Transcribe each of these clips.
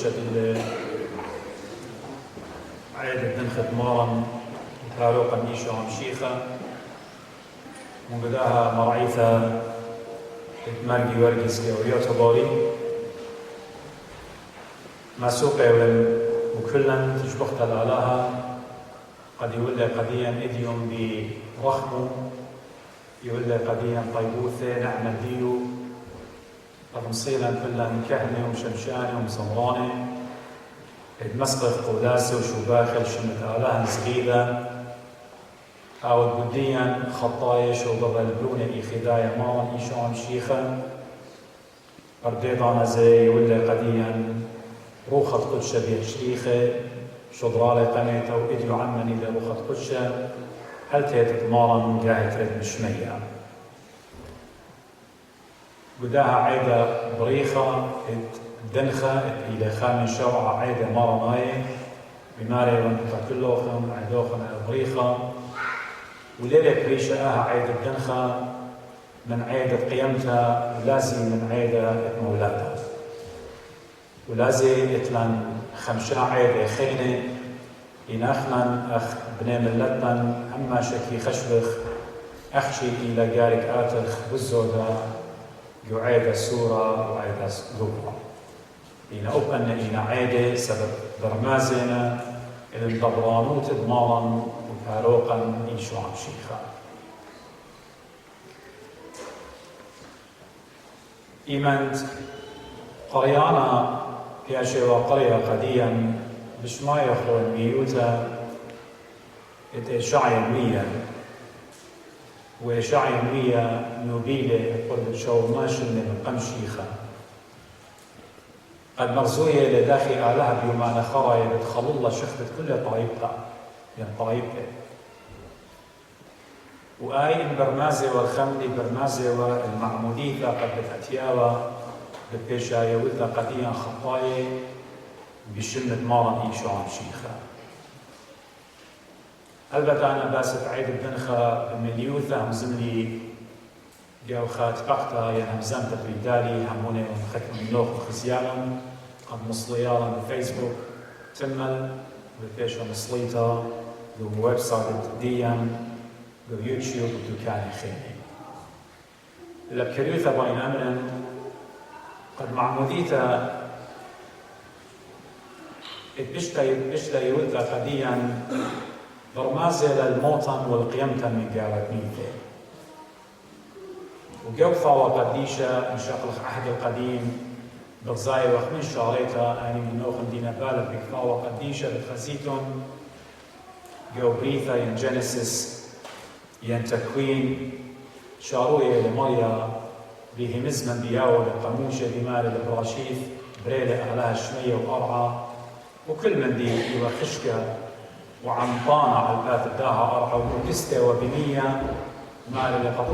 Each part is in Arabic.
قدشة عيدة دنخة مارن تاروقا نيشو عمشيخة من قداها مرعيثة تمرقي ورقس كوريوتا بوري مسوقة وكلا تشبخت الآلهة قد يولى قديا إديوم برخمو يولى قديا طيبوثة نعم ديو مصيلا كلا كهنة ومشمشانة ومصمرانة مسقف قداسة وشباخل شمت آلهة صغيرة أو بديا خطايش وقبل بلونة إخدايا مارن إيشان شيخا أرديضانا زي ولا قديا روخة قدشة بيشريخة شضرالة قميته وإديو عمني لروخة قدشة هل تيتت مارن قاعد ترد مشمية قداها عيدة بريخة دنخة إلى خامن شوعة عيدة مارناي بماري وانتا كلوخن عيدوخن بريخة وليلة بريشة عيدة دنخة من عيدة قيمتها ولازم من عيدة مولاتها ولازم يتلن خمشة عيدة خينة إناخنا أخ بني ملتنا أما شكي خشبخ أخشي إلى جارك آتخ بالزودة يعيد سورة وعيد لوبا إن أبقنا إن عيدة سبب برمازنا إلى الطبرانوت دمارا وفاروقا إيشو عم شيخا إيمانت قريانا بياشي وقرية قديا بشما يخلون ميوتا إشعي المية وإشعي المية نبيلة قل شو ماشي من قمشيخا قد مرزوية لداخل آلها بيومان خرايا بتخل الله شخبت كل طريقة يعني طريقة وآي البرمازة والخمدي برمازة والمعمودية قد بتأتياوة بتبيشايا وذا قديا خطايا بشمة مارن إيشو عم شيخا البته أنا باسط عيد الدنخة بمليوثة همزملي جاوخات بقتا يعني همزام تقريدالي هموني ختم نوخ وخزيالا قد مصليالا بفيسبوك تمل بفيشا مصليتا دو ويب سايت ديان دو يوتيوب دو كان خيني لبكريوثة باين أمنا قد معموديتا اتبشتا يولد قديا برمازة للموطن والقيمة من قارة ميته وقوفة وقديشة من شقلق عهد القديم بالزاي وخمين شاريتا أني من نوخن دينا بالك بكفا وقديشة بتخزيتون جو بريثا ين جينيسيس ين تكوين شاروية لمريا به مزمن بياو لقموشة بمال البراشيث بريلة أهلها الشمية وأرعى وكل من دي يوخشكا وعمطانا على البات الداها أرعى وكستة وبنية مال اللي قد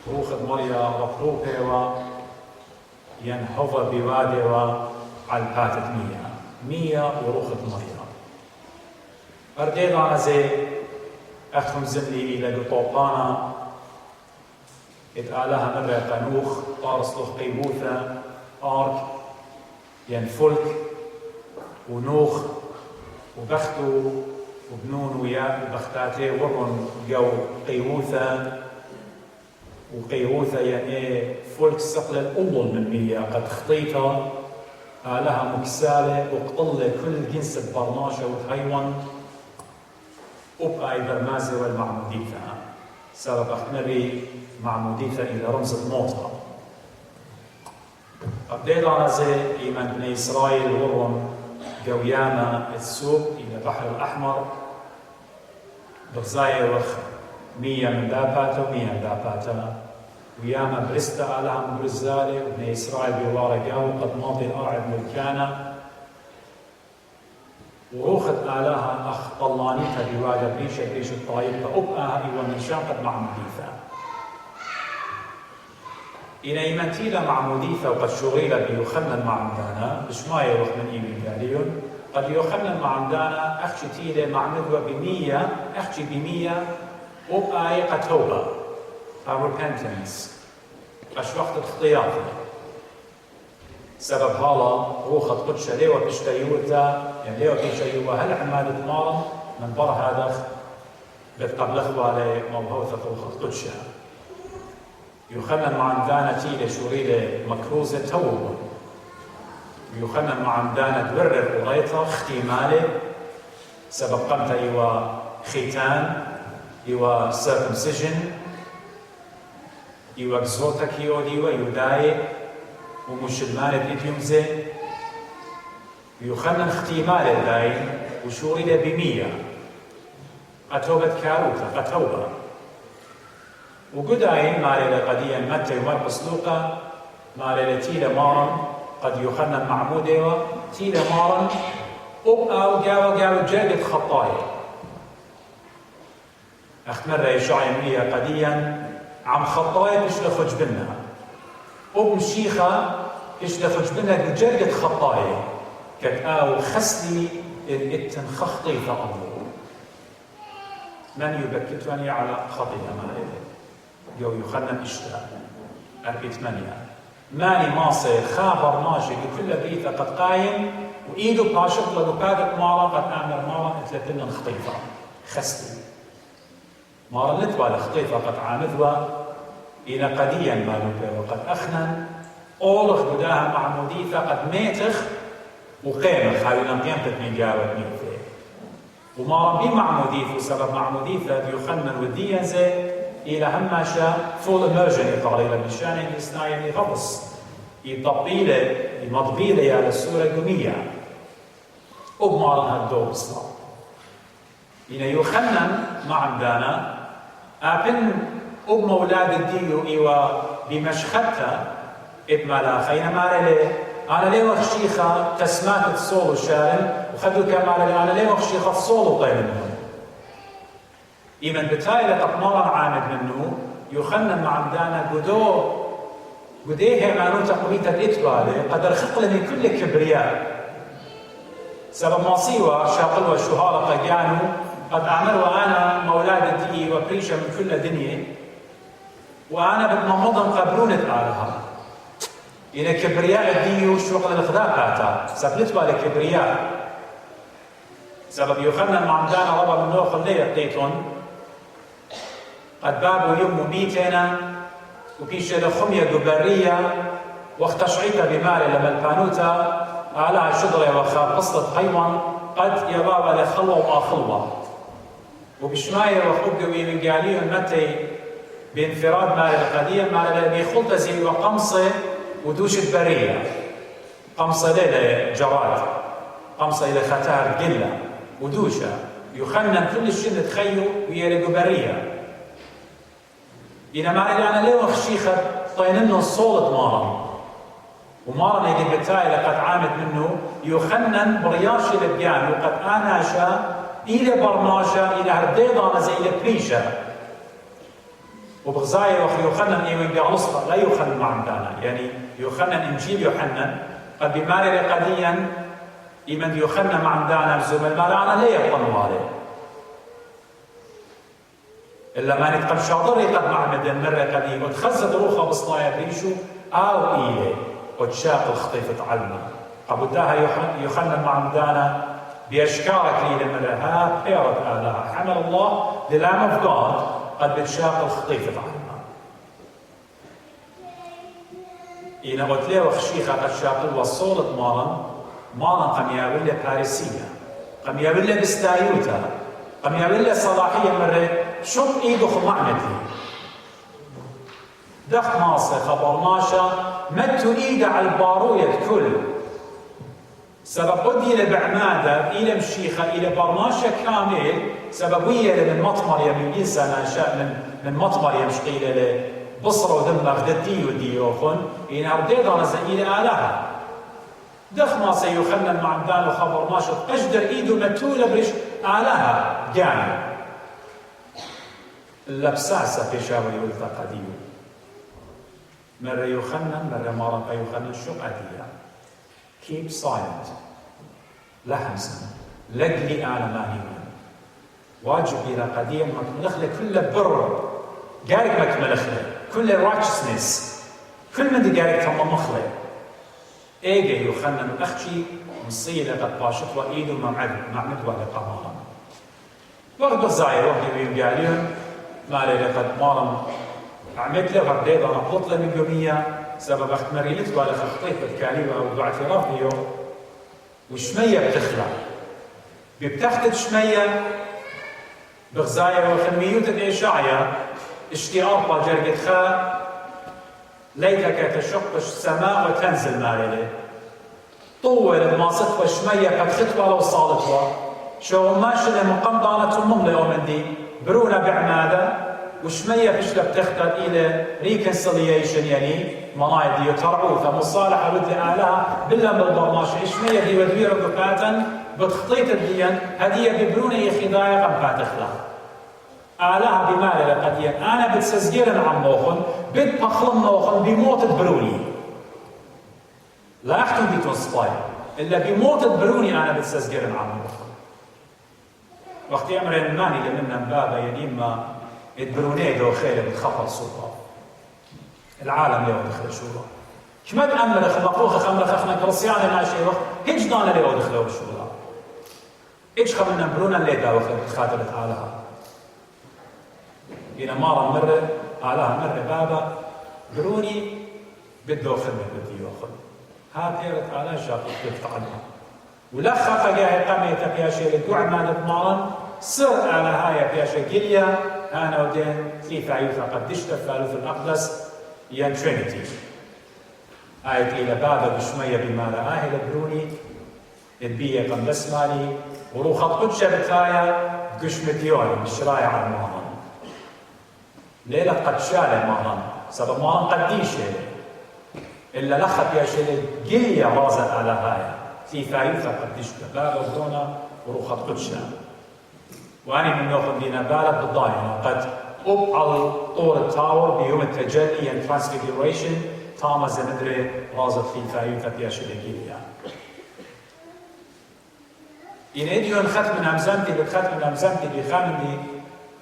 روخد مريا رقروبة ينحظ بوادي على البات مية وروخد مريا أرديد أنا زي أخم زملي إلى قطوطانا إتقالها مرة قنوخ طارصلوخ قيبوثة آرك ينفلك ونوخ وبختو وبنون وياه وبختاتي ورن جو قيوثة يعني فلك سقل الأول من مية قد خطيتها لها مكسالة وقطلة كل جنس البرناشة وتهيون وبقى برمازة والمعموديثة سبب أخنبي معموديثة إلى رمز الموتى أبديد على زي إيمان بني إسرائيل ورن قويانا السوق إلى بحر الأحمر بغزاية وخ 100 من داباتا و100 من داباتا وياما برستا لها مبرزالي وبني إسرائيل بوارا قاو قد ماضي الأرعب ملكانا وروخت آلها أخ طلانيتها بواجه بريشة الطايب فأبقاها إيوان من شاقت معموديثة إن إيمانتيلا معموديثة وقد شغيلة بيوخنن معمدانا بشماية وقت من إيمين قاليون قد يوخنن معمدانا أخشي تيلة معمدوة ب100 أخشي ب100 وبقى قتوبة أو repentance أش وقت اختياطي سبب هالا روخت قدش ليوة بشتيوتا يعني ليوة بيشيوة هل عمادة مارن من بر هذا بتقبلخوا على موهوثة روخت قدشها يخنن مع عمدانا تيلة شوريلة مكروزة توبة يخنن مع عمدانا تبرر قريطة اختيمالة سبب قمتا يوا ختان يوا circumcision يوا اكزوتك يوديوا يوداي ومشلمانة إديومزة يخنن اختيمالة داي وشوريلة بمية قتوبة كاروتا قتوبة وقداين مالي قديا متى ومرقس لوقا مالي تيلا مارن قد يخنن معمودة تيلا مارن أو قاوة جاقت خطايا أختمر يشعي منية قديا عم خطايا إيش لخج بنها مشيخة إيش لخج بنها جاقت خطايا كتاو خسلي الاتن خخطي فأمور من يبكتني على خطيئة مالي يو يخنن إشتاء أربي 8 ماني ماصر خابر ماشي كل بريثة قد قايم وإيدو باشط لدكادة مارا قد أعمل مارا اتلتنا خطيفة خستي مارا نتبع خطيفة قد عامذوة إلى قديا مالوكا وقد أخنن أولخ بداها معموديثة قد ميتخ وقيمخ هاي لم يمتد من جاوة ميثة ومارا بمعموديث وسبب معموديثة يخنن وديانزة إلى هماشا فول إمرجن يقاليلا مشان يسنايا يغبص يطبيله يمضبيله على السورة الجمية وبمارن هالدور بصلا إن يخنن مع عمدانا أبن مولاد الديو إيوا بمشختها إبمالا خينا مارلي أنا ليه وخشيخة تسمات الصول الشارل وخذوا كمارلي أنا ليه وخشيخة الصول طيب منهم إيمن بتايلة تقمارا عامد منه يخنن مع عمدانا قديه مانو تقويتا الإتبالي قدر خقلني كل كبرياء سبب مصيوة شاقلوة شهارة قيانو قد أعمل وأنا مولاد الدي وبريشة من كل دنيا وأنا بتمضم قبلونة آلها إلى كبرياء الدي وشوق الإخذاقاتا سبب الإتبالي كبرياء سبب يخنن مع عمدانا ربا من نوخ اللي يقيتون قد بابوا يمو ميتنا وكيش لخمية دبرية واختشعيتا بمال لما البانوتا على شضرة وخاب قصة حيوان قد يبابا لخلوة وآخلوة وبشماية وخبقوي من قاليهم متى بانفراد مال القديم مال بيخلط زي وقمصة ودوش البرية قمصة ليلة جراد قمصة إلى ختار قلة ودوشة يخنن كل الشن تخيو ويا برية إنما أنا ليه وخشيخة طيننه الصولة مارا ومارا يجي بتاعي لقد عامد منه يخنن برياشي لبيان وقد آناشا إلى برناشا إلى هرديضانة زي إلى بريشة وبغزاية يخنن إيوين بيعلصها لا يخنن مع عمدانا يعني يخنن إنجيل يوحنن قد بمالي قديا إيمن يخنن مع عمدانا بزوم المارانا ليه يقنوا عليه إلا ما نتقب شاطري قد معمد المرة قديم وتخزت روخة بصلايا بريشو أو إيه وتشاق الخطيفة علمة قبداها يخنن مع عمدانا بأشكارك لي لمرة ها بيرت آلها حمل الله للام of God قد بتشاق الخطيفة علمة إنا قلت له وخشيخة قد شاقل والصولة مارن قم يابل باريسية قم يابل بستايوتا قم يابل صلاحية مرة شوف ايده خمعمتي دخ ماصة خبرناشا مدتو ايده على الباروية كل سبب قدي لبعمادة إلى مشيخة إلى برناشا كامل سببية من مطمر يمين إنسان شاء من مطمر يمشقي إلى بصرة ودمغ ددي وديوخن إن أرديضا نزل إلى آلها دخ ماصة يخنن مع عمدان وخبر ناشط أجدر إيده متولة بريش آلها جانب اللبساسة بشاوي ولتا قديم مرة يخنن مرة مرة يخنن شو قدية keep silent لا همسا لقلي أنا ماني واجب إلى قديم مكملخلة كل بر قارك مكملخلة كل righteousness كل من دي قارك تم مخلة ايجي يخنن اخشي مصيلة قد باشت وايدو معمد ولقمارا وقت بزاي وقت بيمجاليون مالي لقد مارم عملت له غرديد انا قلت له من يومية سبب اخت مريلت ولا خطيت بالكاليبة او باعتراف بيو وشمية بتخلع بتختت شمية بغزاية وخميوت الإشاعية اشتياق جرقت خا ليتك تشق السماء وتنزل مالي طول ما صدفة شمية قد خطوة لو صالتها شو ماشي لمقام دانة المم لأومندي برونا بعمادة وشمية بشلب تختت إلى ريكنسليشن يعني منايدي يترعو فمصالحة ودي آلها بالله بالبرناش شمية دي ودويرة بكاتا بتخطيط الدين هدية ببرونة يخدايا قم فاتخلا آلها بمالي لقديا أنا بتسزجيرن عن موخن بتبخلن موخن بموت بروني لا أحتم بيتون سباي إلا بموت بروني أنا بتسزجيرن عن موخن وقت يمرن ماني لمنا بابا ينيما البروني دو خير بتخفض سلطة العالم يو دخل شورا كما بأمر خلقوخ خمر خخنا كرسيان ماشي وقت هيج دانا ليو دخلوا شورا إيش خمنا برونا اللي داوخ بتخاطرت آلها إذا مرة مرة آلها مرة بابا بروني بده خدمة بدي ياخذ ها تيرت آلها شاطر تتعلم ولا خاطر جاي قاميتك يا شيء الدعاء ما نتمارن سر على هاي يا شيء جليا أنا ودين في فعيفة قدشت الثالوث الأقدس يا ترينيتي آية إلى بابا بشمية بما رآه لبروني البيئة قم بسمالي وروخت قدشة بتايا قش مديوني مش رايع على المهران ليلة قد شالة مهران سبب مهران قديشة إلا لخت يا شيء جليا رازت على هاي في فعيفة قدشت بابا بدونا وروخت قدشة وأنا من ناخذ دينا بالك بالضايع قد أبعل طور التاور بيوم التجلي and transfiguration تاما زمدري رازت في فايوثة ياشليكيليا. إن إديون ختم همزمتي بالختم همزمتي بخامني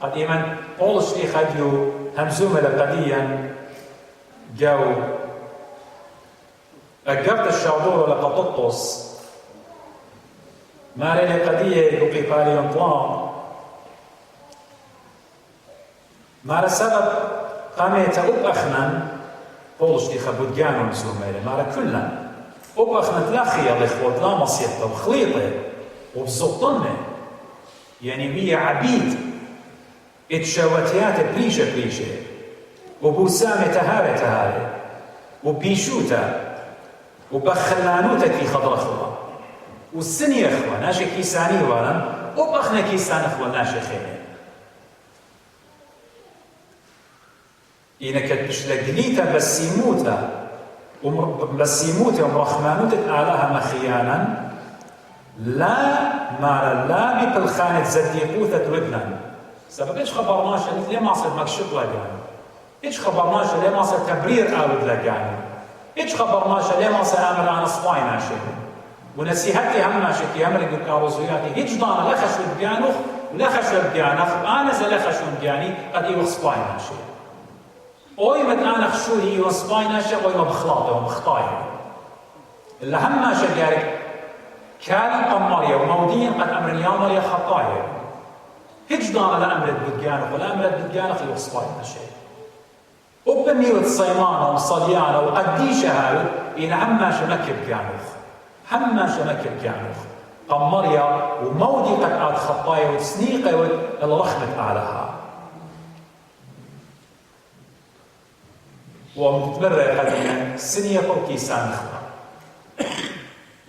قديما قولش لي خديو همزومة لقديا جو أقرت الشعبور لقططس ما لي قدية يقي بالي انطلام مارا سبب قامت أب أخنا قولش دي خبود جانو مسوميلة مارا كلنا أب أخنا تلاخية الإخوة لا مصيطة وخليطة وبزبطنة يعني بيا عبيد اتشوتيات بريشة وبوسامة تهارة وبيشوتة وبخلانوتة كي خضر أخوة والسنية أخوة ناشي كيساني والا أب أخنا كيسان أخوة ناشي خيرين إنك تشلقليتا بسيموتا ومرخمانوتا آلها مخيانا لا ببلخانة زديقوثة ودنا سبب إيش خبرناش ليه ما صرت مكشوف لقاني إيش خبرناش ليه ما صرت تبرير آود لقاني إيش خبرناش ليه ما صرت أمر أنا صفاي ماشي ونسيحتي هم ماشي كي أمر يقول كاروزوياتي هيج دانا لا خشو بيانوخ ولا خشو بيانخ أنا زلا خشو بياني قد إيوخ صفاي ماشي أوي مد أنا خشوه إيوخ صفاي ماشي أوي ما بخلاطه ومخطاي اللي هم ماشي جارك كالي قمرية ومودين قد أمر يامرية خطايا هيج دانا لا أمرت بدجانخ ولا أمرت بدجانخ إيوخ صفاي ماشي وبنيوت صيمانة وصديانة وقديشة هاي إن هم ماشي مكب جانخ هم ماشي مكب جانخ قمرية ومودي قد آت خطايا وتسنيقة الرخمة علىها ومتبرر قديما سنية قركي سانخها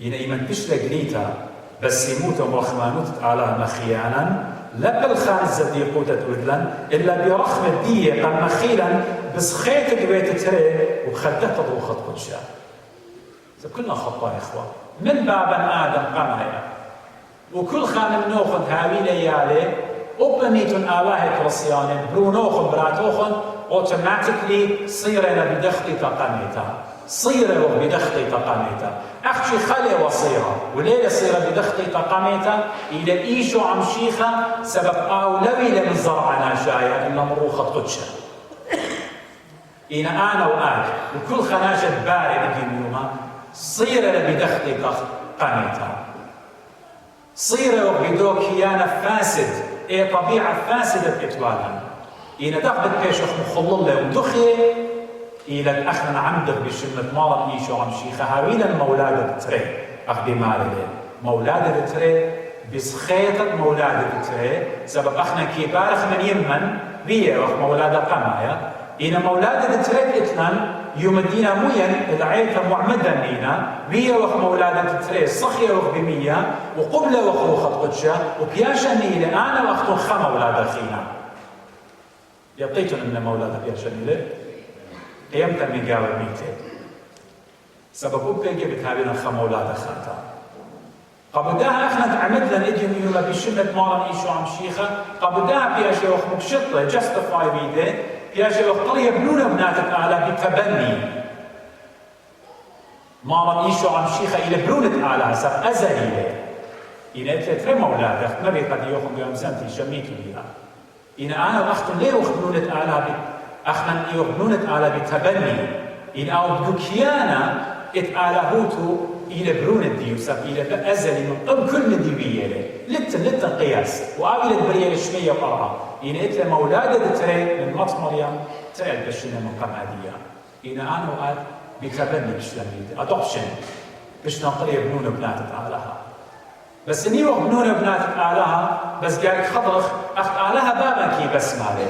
إن إيمان تشلق ليتا بس يموت مرخمانوت على مخيانا لا بالخان زديقوتة ودلن إلا برخمة دية قد مخيلا بس خيتك بيت تري وخدت تضوخت قدشا كلنا خطايا إخوة من بابا آدم قمايا وكل خان منوخن هاوي ليالي وبنيتون آواهي كرسياني برونوخن براتوخن اوتوماتيكلي صيرنا بدخلي تقاميتا صيرة بدخلي تقاميتا أختي خلي وصيرة وليلة صيرة بدخلي تقاميتا إلى إيشو عم شيخة سبب أولوي لمن زرعنا شايا إلا مروخة قدشة إن أنا وآك وكل خناشة باري بدي اليوم صير بدخلك قانتا صير بدو كيانة فاسد طبيعة فاسدة اتوالا إن دخلت بيشخ مخلل ودخي إلى الأخن عمدك بشمة مالا إيشو عم شيخة هاويلا مولادة بتري أخدي مالي مولادة بتري بسخيطة مولادة بتري سبب أخنا كبارخ من يمن بيه وخ مولادة قمايا إن مولادة بتري إتلان يوم الدينا موين العيلة معمدا لينا بيه وخ مولادة بتري صخية وخ بمية وقبل وخ روخت قدشة وبياشا نيلة أنا وقت خا مولادة خينا يبقيتن أن مولادة بياشا نيلة قيمتا من قاوة ميتة سبب بيجي بتهابينا خا مولادة خاتا قبداها احنا تعمد لنا اديم يولا بشمة مارن ايشو عم شيخة قبداها بياشي وخ مكشطة جاستفاي بيده بياشي وخ طلية بنونة بناتك آلا بتبني مارن ايشو عم شيخة إلى برونة آلا سب أزلي له إن اتلتري مولادة نبي قد يوخم يوم زمتي شميتو بيها إن أنا وأختن ليه وخ بنونة آلا اخنا يوخ بنونة آلا بتبني إن أو بكيانا اتآلهوتو إلى برون الديو سب إلى أزلي من قبل كل نديوية له لتن قياس وآويل البرية الشمية وقرعة إن إتلا مولادة تري من مط مريم تري البشنة من قمادية إن أنا وقال بتبني بشلميد أدوبشن بش نقري بنون بنات آلها بس إني وقت بنون بنات آلها بس قالك خضرخ أخت آلها بابا كي بس مالي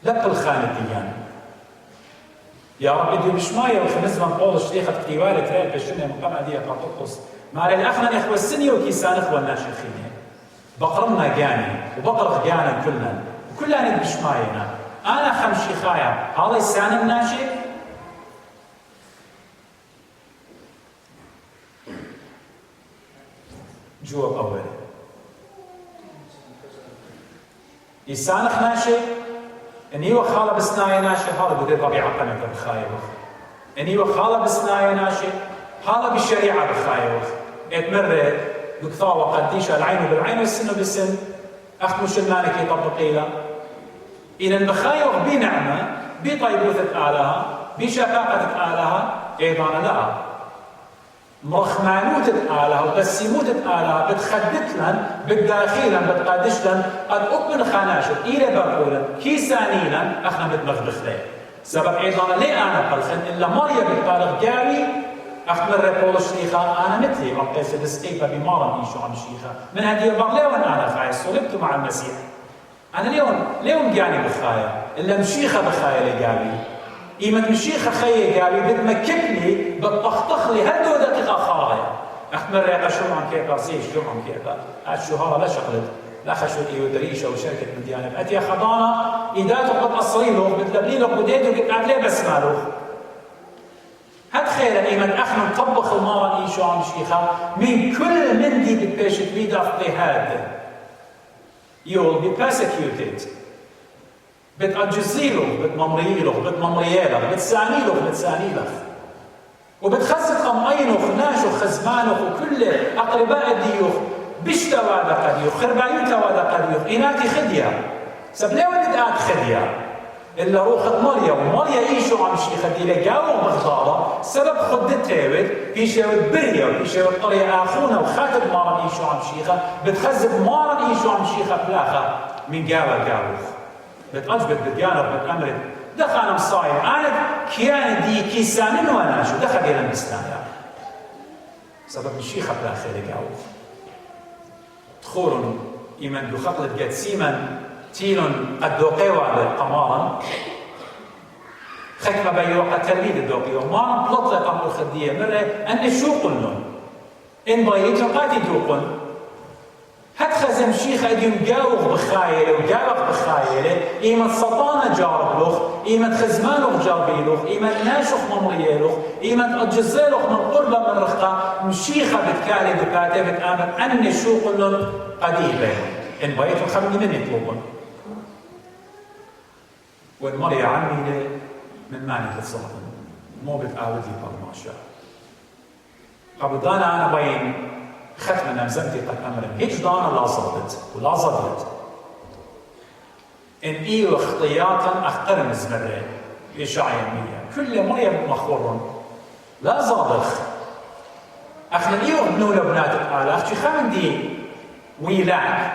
لب الخانة ديان يا رب ادي مش مايه وخمس من قول الشيخة كتيوالة تريل بشنة مقامة دي قاطقص ما للأخنا إخوة السنية وكيسان إخوة الناشخين بقرنا جاني وبقرخ جانا كلنا مش ماينا أنا خمشي خايا هذا السان الناشئ جواب أولي إسانخ ناشئ إني وخالة بسنايا ناشئ هذا بدي طبيعة قناة بخايا وخ إني وخالة بسنايا ناشئ هذا بالشريعة بخايا وخ اتمرد بكثاوة قديشة العين بالعين والسن بالسن أخت مشلمانك يطبقي له إن البخايا وخ بنعمة بطيبوثة آلها بشفاقة آلها أيضا لها مرخمانوتة آلها وقسيموتة آلها بتخدت لن بالداخلا بتقادش لن قد أقبل خاناشت إلى بقولا كيسانينا أخنا بتمغبخ لي سبب أيضا ليه أنا قلخن إلا مريا بتبالغ جاري أخبر ريبول الشيخة أنا مثلي أبقيس بسقيفة بمارا إيشو عن الشيخة من هذه البغليون أنا خايس صلبت مع المسيح أنا اليوم جاني بخايا إلا مشيخة بخايا اللي جابي إيمت مشيخة خيي قالي بتمككني بتطخطخ لي هدو دقيقة خايا أخبر ريقا شو عم كيقا سيش شو عم كيقا الشهارة لا شغلت لا خشوت إيو دريشة وشركة مديانة أتيا خضانة إيداتو بتقصري له بتلبلي له بديدو بتعملي بس مالوخ هاد خير إيمت أخنا نطبخ المارا إيشو عم شيخة من كل من دي بتباشت بيدا اضطهاد you'll be persecuted بتأجزيله بتممريله بتممرياله بتسانيله وبتخزق أمعينه خناشه خزمانه وكل أقرباء الديوخ بشتا وادا قديوخ خربايوتا وادا قديوخ إناتي خديا سبلي ولد آت خديا إلا روخت مريا ومريا إيشو عم شيخة دي لقاوه مغضارة سبب خدت تاود بيشاود بريا وبيشاود طريا آخونا وخاتب مارن إيشو عم شيخة بتخزق مارن إيشو عم شيخة بلاخة من قاوه بتأجبت بتجانب بتأمرت دخل أنا مصايم أنا كيان دي كيسانين وأنا شو دخل إلى المستايا سبب الشيخة بلاخة لقاوه تخورن إيمان دو خقلت قد سيمن تيلون قد دوقيوا على قمارا خكمة بيوقع تلميذ الدوقي وما بلطة قمر الخدية مرة أن شوقن لهم إن بايتهم قد يدوقن هاد خزم شيخ أديم جاوغ بخايلة وجاوغ بخايلة إيمت سطانة جارب لوخ إيمت خزمانوخ جاربيلوخ إيمت ناشوخ ممريالوخ إيمت أجزالوخ من قربة من رخطة مشيخة بتكالي بكاتة بتآمن أن شوقن لهم قديبة إن بايتهم خمني من يطلبون والمريا عمي من ماني تتصرف مو بتقاود لي برماشا قبل دانا أنا باين ختم نمزمتي قد أمرا هيج دانا لا صدت ولا صدت إن إيو اختياطا أخترم زمرين إشاع يمية كل مريا مخور لا زادخ اخنا اليوم بنولا بنات الآلة اختي خمندي ويلعك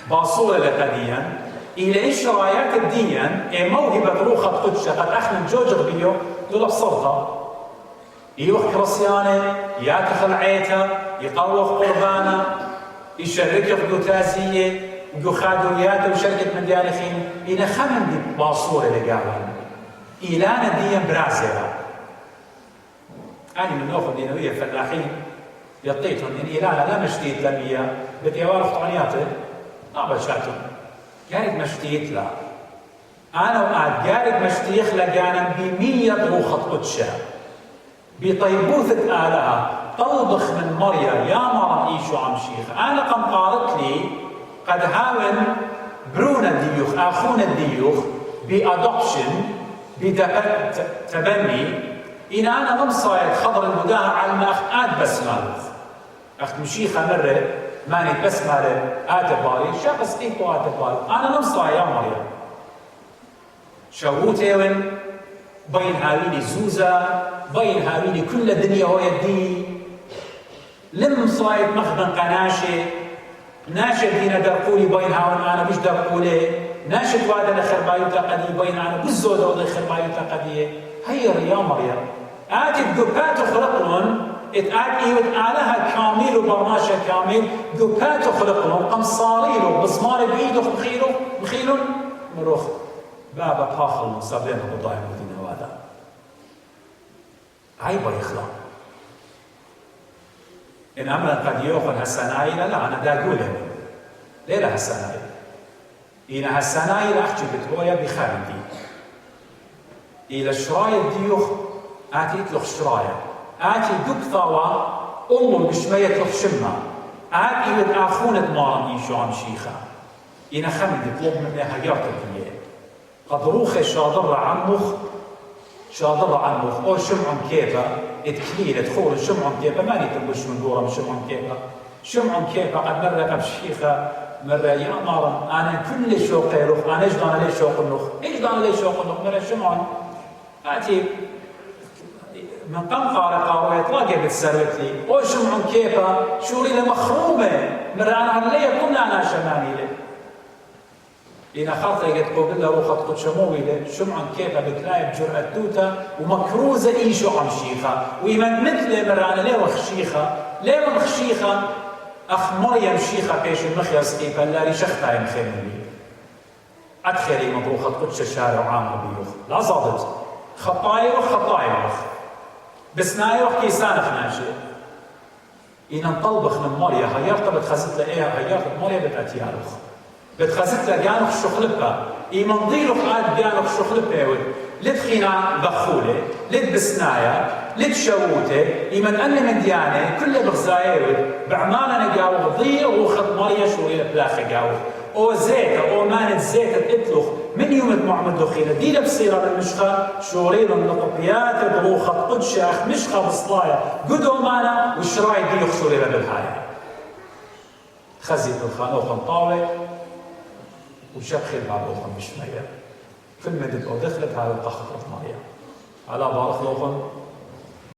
باصولة لقديا إلى إيش رايات الدين موهبة روخة قدشة قد أخنا جوجغ بيو دول بصرطة يوخ كرسيانة ياتخل عيتا يقوخ قربانا يشارك قدو تازية قدو خادوياته وشركة مديانخين إلى خمندي باصولة لقاوان إيلانا دين برازيلا أنا من نوخ دينوية فلاحين يطيتهم إن إيلانا لا مشتيت لمية بتيوارخ طعنياته ما بشاتهم قارد مشتيت لا أنا وقعد قارد مشتيخ لقانا ب100 روخة قدشة بطيبوثة آلها طلبخ من مريا يا مرة إيشو عم شيخ أنا قم قالت لي قد هاون برونا الديوخ أخونا الديوخ بأدوبشن بتبني إن أنا مصايد خضر البداها على الماخ آد بسمالة أخت مشيخة مرة ماني بسمالة آتبالي شخص إيكو آتبالي أنا مصايد يا مريم شووتيون بين هاويني زوزة بين هاويني كل الدنيا هو يدي لم صايد مخبن قناشة ناشد دينا درقولي بين هاون أنا مش درقولي ناشد وادا لخربايو تقدي بين أنا بالزودة وضي خربايو تقدي هير يا مريم آتي قبات خلقلن اتآت إيوت آلها كامل وبرناشة كامل قبات خلقلن قم صاريلو بصمار بإيدو مخيلو مروخ بابا باخل مصابين وضايم ودين هذا عيبا يخلق إن أمرا قد يوخن هالسنايل لا أنا دا أقوله ليه هالسنايل إن هالسنايل أحكي بتويا بخاندي إلى الشراية ديوخ آتيت لخ شراية آتي دوك ثوا أمم بشمية لخ شمة آتي من آخونة مارم إيشو عم شيخة إن خمد يطلب مني هيارت الدنيا قد روخي شاضر عنمخ أو شمعن كيفا اتكليل تخور شمعن كيفا ماني تنبش من دورة شمعن كيفا شمعن كيفا قد مرة بشيخة مرة يا مارم أنا كل شوقي لخ أنا إجدان لي شوق النخ إجدان لي شوق النخ مرة شمعن آتي من قم قارقة ويطلاقي بتسرت لي أو شمعن كيفا شوري لمخرومة مرة أنا علي كنا أنا شماني لي إن خاطر قد قبل روخة قد شمويلة شمعن كيفا بتلاقي بجرأة توتا ومكروزة إيشو عم شيخة وإيمان مثل مرانا ليه وخشيخة ليه وخشيخة أخ مريم شيخة بيش المخيص كيفا اللاري شختا يمخيم لي أدخلي مبروخة قدش الشارع وعامل بيوخ لا صادت خطايا بسنايا وكيسان خناشي إن انطلبخ من مريم هيارتا بتخزت لإيها هيارتا مريم بتأتيالوخ بتخزت لجانخ شخلبها إيمان ضيلوخ آد جانخ شخلبها لتخينا بخولة لتبسنايا لتشووته إيمان أن من ديانة كل بغزايا بعمانا نجاوه ضيع وخط مريم شوية بلاخ جاوه أو زيتا أو مانت زيتا تتلخ من يوم معمد دخيلة دي لبصيرة المشخة شوريل النطبيات بروخة قدشة مشخة بصلايا قدو مانا وشراي دي يخصوري بالحياة خزيت الخانوخ طاولة وشبخي بعضوخن بشمية في المدد أو دخلت هذا القخطة مريم على بارخ لوخن